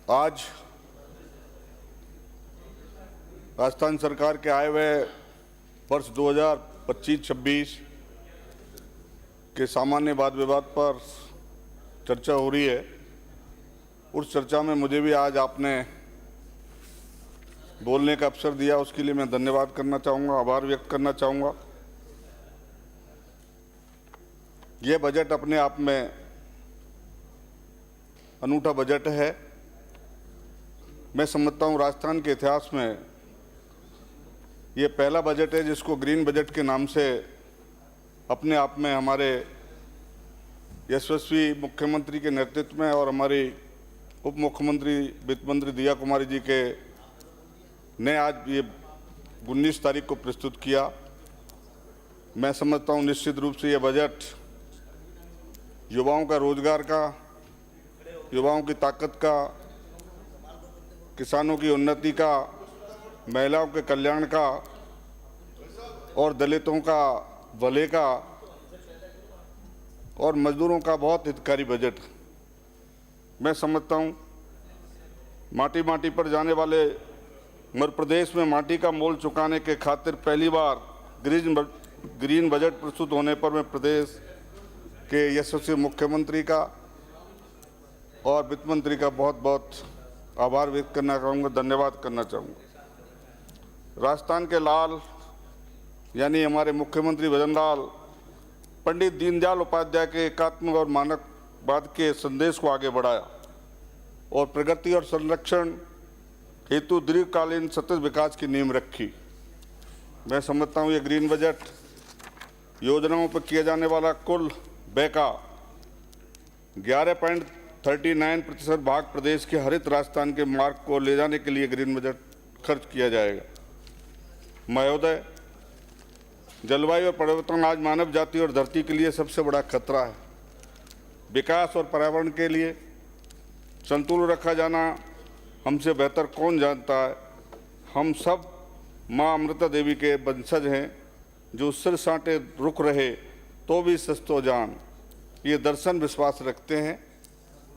आज राजस्थान सरकार के आए हुए वर्ष 2025-26 के सामान्य वाद विवाद पर चर्चा हो रही है। उस चर्चा में मुझे भी आज आपने बोलने का अवसर दिया, उसके लिए मैं धन्यवाद करना चाहूँगा, आभार व्यक्त करना चाहूँगा। यह बजट अपने आप में अनूठा बजट है। मैं समझता हूँ राजस्थान के इतिहास में ये पहला बजट है जिसको ग्रीन बजट के नाम से अपने आप में हमारे यशस्वी मुख्यमंत्री के नेतृत्व में और हमारी उप मुख्यमंत्री वित्त मंत्री दिया कुमारी जी के ने आज ये 19 तारीख को प्रस्तुत किया। मैं समझता हूँ निश्चित रूप से ये बजट युवाओं का रोजगार का, युवाओं की ताकत का, किसानों की उन्नति का, महिलाओं के कल्याण का और दलितों का भले का और मजदूरों का बहुत हितकारी बजट। मैं समझता हूँ माटी माटी पर जाने वाले मध्य प्रदेश में माटी का मोल चुकाने के खातिर पहली बार ग्रीन बजट प्रस्तुत होने पर मैं प्रदेश के यशस्वी मुख्यमंत्री का और वित्त मंत्री का बहुत बहुत आभार व्यक्त करना चाहूँगा, धन्यवाद करना चाहूँगा। राजस्थान के लाल यानी हमारे मुख्यमंत्री भजनलाल पंडित दीनदयाल उपाध्याय के एकात्म और मानववाद के संदेश को आगे बढ़ाया और प्रगति और संरक्षण हेतु दीर्घकालीन सतत विकास की नींव रखी। मैं समझता हूँ ये ग्रीन बजट योजनाओं पर किया जाने वाला कुल व्यय का 11.39% भाग प्रदेश के हरित राजस्थान के मार्ग को ले जाने के लिए ग्रीन बजट खर्च किया जाएगा। महोदय, जलवायु और परिवर्तन आज मानव जाति और धरती के लिए सबसे बड़ा खतरा है। विकास और पर्यावरण के लिए संतुलन रखा जाना हमसे बेहतर कौन जानता है। हम सब माँ अमृता देवी के वंशज हैं जो सिर साटे रुक रहे तो भी सस्तो जान, ये दर्शन विश्वास रखते हैं।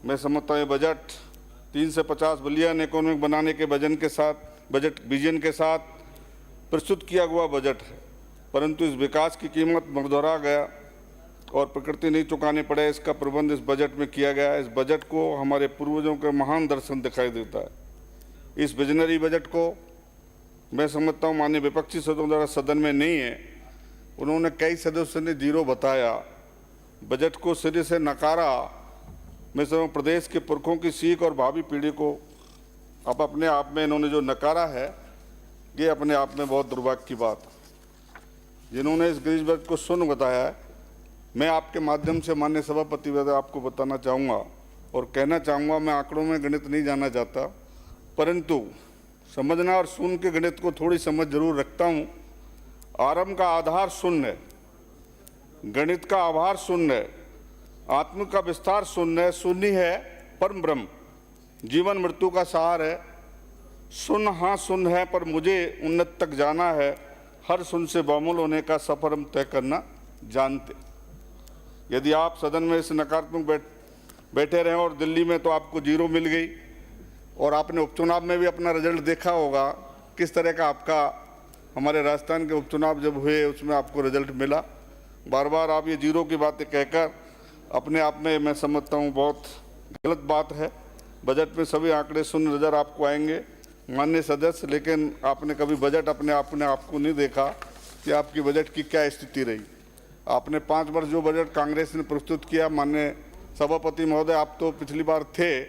मैं समझता हूँ ये बजट 3 से 50 बिलियन इकोनॉमिक बनाने के विजन के साथ प्रस्तुत किया हुआ बजट है, परंतु इस विकास की कीमत दोहरा गया और प्रकृति नहीं चुकाने पड़े, इसका प्रबंध इस बजट में किया गया है। इस बजट को हमारे पूर्वजों का महान दर्शन दिखाई देता है। इस विजनरी बजट को मैं समझता हूँ माननीय विपक्षी सदस्यों द्वारा सदन में नहीं है, उन्होंने कई सदस्यों ने जीरो बताया, बजट को सिरे से नकारा। मैं समझता प्रदेश के पुरखों की सीख और भावी पीढ़ी को अब अपने आप में इन्होंने जो नकारा है, ये अपने आप में बहुत दुर्भाग्य की बात है। जिन्होंने इस ग्रीन बजट को शून्य बताया है, मैं आपके माध्यम से माननीय सभापति महोदय आपको बताना चाहूँगा और कहना चाहूँगा, मैं आंकड़ों में गणित नहीं जानना चाहता, परंतु समझना और शून्य के गणित को थोड़ी समझ जरूर रखता हूँ। आरंभ का आधार शून्य है, गणित का आभार शून्य है, आत्म का विस्तार शून्य है, शून्य है परम ब्रह्म, जीवन मृत्यु का सहार है। शून्य हाँ शून्य है पर मुझे उन्नत तक जाना है, हर शून्य से बामुल होने का सफर हम तय करना जानते। यदि आप सदन में इस नकारात्मक बैठे रहे और दिल्ली में तो आपको जीरो मिल गई और आपने उपचुनाव में भी अपना रिजल्ट देखा होगा किस तरह का आपका हमारे राजस्थान के उपचुनाव जब हुए उसमें आपको रिजल्ट मिला। बार बार आप ये जीरो की बातें कहकर अपने आप में मैं समझता हूँ बहुत गलत बात है। बजट में सभी आंकड़े शून्य नज़र आपको आएंगे माननीय सदस्य, लेकिन आपने कभी बजट अपने आपको नहीं देखा कि आपकी बजट की क्या स्थिति रही। आपने 5 वर्ष जो बजट कांग्रेस ने प्रस्तुत किया, माननीय सभापति महोदय आप तो पिछली बार थे,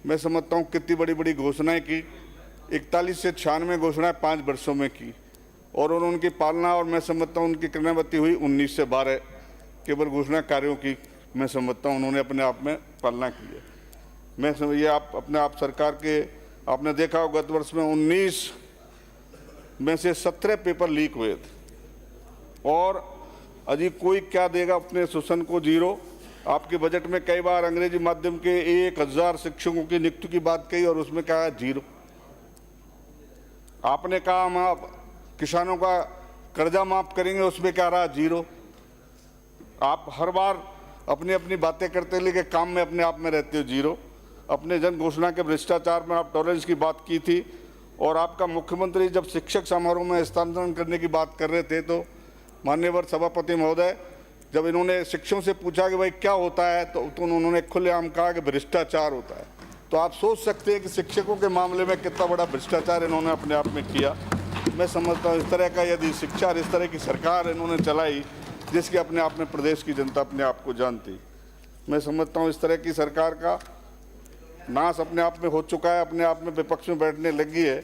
मैं समझता हूँ कितनी बड़ी बड़ी घोषणाएँ की, 41 से 96 घोषणाएँ 5 वर्षों में की और उनकी पालना और मैं समझता हूँ उनकी क्रियान्विति हुई 19 से 12 केवल घोषणा कार्यों की मैं समझता हूँ उन्होंने अपने आप में पालना की है। मैं समझ ये आप अपने आप सरकार के आपने देखा हो गत वर्ष में 19 में से 17 पेपर लीक हुए थे और अजी कोई क्या देगा अपने शोषण को जीरो। आपके बजट में कई बार अंग्रेजी माध्यम के 1000 शिक्षकों की नियुक्ति की बात कही और उसमें क्या है जीरो। आपने कहा हम आप किसानों का कर्जा माफ करेंगे, उसमें क्या रहा जीरो। आप हर बार अपनी अपनी बातें करते लेकिन काम में अपने आप में रहते हो जीरो। अपने जन घोषणा के भ्रष्टाचार में आप टॉलरेंस की बात की थी, और आपका मुख्यमंत्री जब शिक्षक समारोह में हस्तांतरण करने की बात कर रहे थे तो माननीय सभापति महोदय, जब इन्होंने शिक्षकों से पूछा कि भाई क्या होता है, तो उन्होंने खुलेआम कहा कि भ्रष्टाचार होता है। तो आप सोच सकते हैं कि शिक्षकों के मामले में कितना बड़ा भ्रष्टाचार इन्होंने अपने आप में किया। मैं समझता हूँ इस तरह का यदि शिक्षा और इस तरह की सरकार इन्होंने चलाई जिसकी अपने आप में प्रदेश की जनता अपने आप को जानती, मैं समझता हूँ इस तरह की सरकार का नाश अपने आप में हो चुका है, अपने आप में विपक्ष में बैठने लगी है।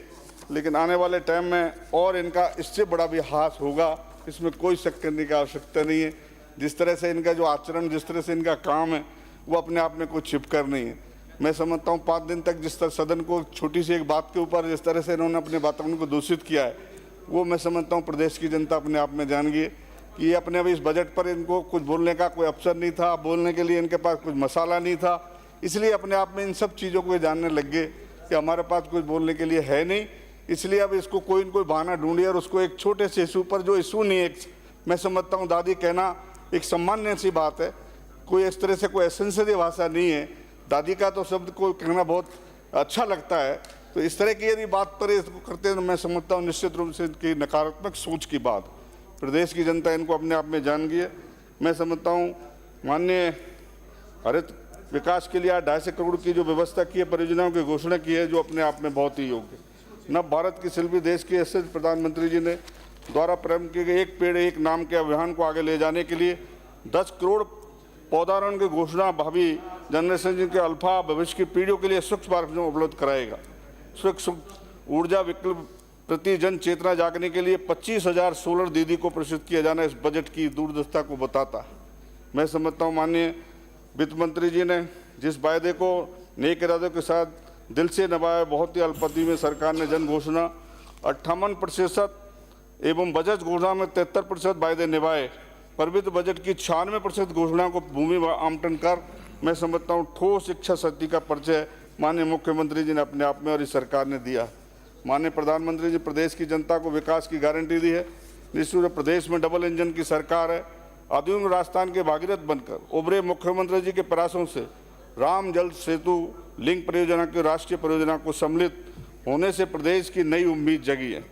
लेकिन आने वाले टाइम में और इनका इससे बड़ा भी हास होगा, इसमें कोई शक करने की आवश्यकता नहीं है। जिस तरह से इनका जो आचरण, जिस तरह से इनका काम है, वो अपने आप में कुछ छिप कर नहीं है। मैं समझता हूँ 5 दिन तक जिस तरह सदन को छोटी सी एक बात के ऊपर जिस तरह से इन्होंने अपने वातावरण को दूषित किया है, वो मैं समझता हूँ प्रदेश की जनता अपने आप में जान गई कि ये अपने अभी इस बजट पर इनको कुछ बोलने का कोई अवसर नहीं था, बोलने के लिए इनके पास कुछ मसाला नहीं था, इसलिए अपने आप में इन सब चीज़ों को जानने लग गए कि हमारे पास कुछ बोलने के लिए है नहीं। इसलिए अब इसको कोई न कोई बहाना ढूंढिए और उसको एक छोटे से इशू पर, जो इशू नहीं है, मैं समझता हूँ दादी कहना एक सामान्य सी बात है, कोई इस तरह से कोई एसेंशियल भाषा नहीं है। दादी का तो शब्द को कहना बहुत अच्छा लगता है, तो इस तरह की यदि बात पर इसको करते हैं तो मैं समझता हूँ निश्चित रूप से इनकी नकारात्मक सोच की बात, प्रदेश की जनता इनको अपने आप में जान गई है। मैं समझता हूँ माननीय हरित विकास के लिए 250 करोड़ की जो व्यवस्था की है, परियोजनाओं की घोषणा की है, जो अपने आप में बहुत ही योग्य है। नव भारत की शिल्पी देश के यशस्वी प्रधानमंत्री जी ने द्वारा प्रारंभ किए गए एक पेड़ एक नाम के अभियान को आगे ले जाने के लिए 10 करोड़ पौधारोपण की घोषणा भावी जनरेशन के अल्फा भविष्य की पीढ़ियों के लिए स्वच्छ भारत में उपलब्ध कराएगा। स्वच्छ ऊर्जा विकल्प प्रति जन चेतना जागने के लिए 25,000 सोलर दीदी को प्रशिक्षित किया जाना इस बजट की दूरदर्शिता को बताता है। मैं समझता हूँ माननीय वित्त मंत्री जी ने जिस वायदे को नेक इरादों के साथ दिल से निभाया, बहुत ही अल्पावधि में सरकार ने जन घोषणा 58% एवं बजट घोषणा में 73% वायदे निभाए। परिमित बजट की 96% घोषणाओं को भूमि आवंटन कर मैं समझता हूँ ठोस शिक्षा शक्ति का परिचय माननीय मुख्यमंत्री जी ने अपने आप में और इस सरकार ने दिया। माननीय प्रधानमंत्री जी प्रदेश की जनता को विकास की गारंटी दी है। निश्चित रूप से प्रदेश में डबल इंजन की सरकार है। आधुनिक राजस्थान के भागीरथ बनकर उभरे मुख्यमंत्री जी के प्रयासों से राम जल सेतु लिंक परियोजना की राष्ट्रीय परियोजना को सम्मिलित होने से प्रदेश की नई उम्मीद जगी है।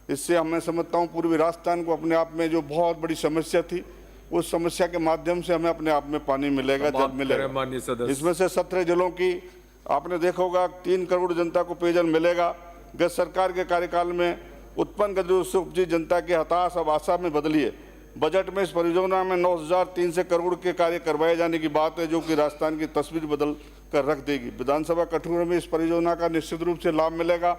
इससे हमें समझता हूँ पूर्वी राजस्थान को अपने आप में जो बहुत बड़ी समस्या थी, उस समस्या के माध्यम से हमें अपने आप में पानी मिलेगा, जल मिलेगा। इसमें से 17 जिलों की आपने देखा होगा 3 करोड़ जनता को पेयजल मिलेगा। गत सरकार के कार्यकाल में उत्पन्न गरीबों से उपजी जनता की हताश अब आशा में बदली है। बजट में इस परियोजना में 9,300 करोड़ के कार्य करवाए जाने की बात है, जो कि राजस्थान की तस्वीर बदल कर रख देगी। विधानसभा कठोर में इस परियोजना का निश्चित रूप से लाभ मिलेगा।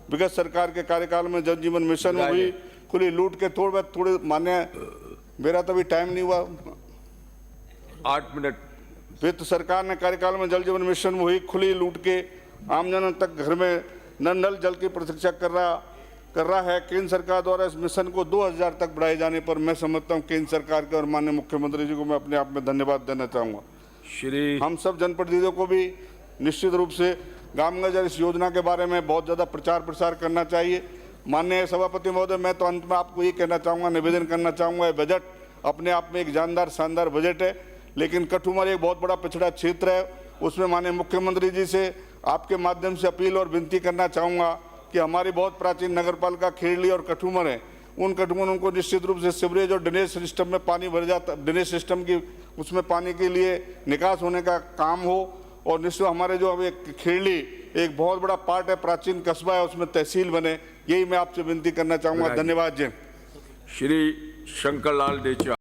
विगत सरकार के कार्यकाल में जल जीवन मिशन में हुई खुली लूट के थोड़े मान्य, मेरा तो अभी टाइम नहीं हुआ, 8 मिनट। वित्त सरकार ने कार्यकाल में जल जीवन मिशन में हुई खुली लूट के आमजन तक घर में नल जल की प्रतीक्षा कर रहा है। केंद्र सरकार द्वारा इस मिशन को 2000 तक बढ़ाए जाने पर मैं समझता हूँ केंद्र सरकार के और माननीय मुख्यमंत्री जी को मैं अपने आप में धन्यवाद देना चाहूँगा। हम सब जनप्रतिनिधियों को भी निश्चित रूप से गामगंज इस योजना के बारे में बहुत ज़्यादा प्रचार प्रसार करना चाहिए। माननीय सभापति महोदय, मैं तो अंत में आपको ये कहना चाहूँगा, निवेदन करना चाहूँगा, बजट अपने आप में एक जानदार शानदार बजट है, लेकिन कठुमर एक बहुत बड़ा पिछड़ा क्षेत्र है। उसमें माननीय मुख्यमंत्री जी से आपके माध्यम से अपील और विनती करना चाहूँगा कि हमारी बहुत प्राचीन नगरपालिका खेड़ली और कठुमर है, उन कठुमरों को निश्चित रूप से सीवरेज और ड्रेनेज सिस्टम में पानी भर जाता, ड्रेनेज सिस्टम की उसमें पानी के लिए निकास होने का काम हो। और निश्चित हमारे जो अब एक खेड़ली एक बहुत बड़ा पार्ट है, प्राचीन कस्बा है, उसमें तहसील बने, यही मैं आपसे विनती करना चाहूँगा। धन्यवाद। जय। श्री शंकर लाल डेचा।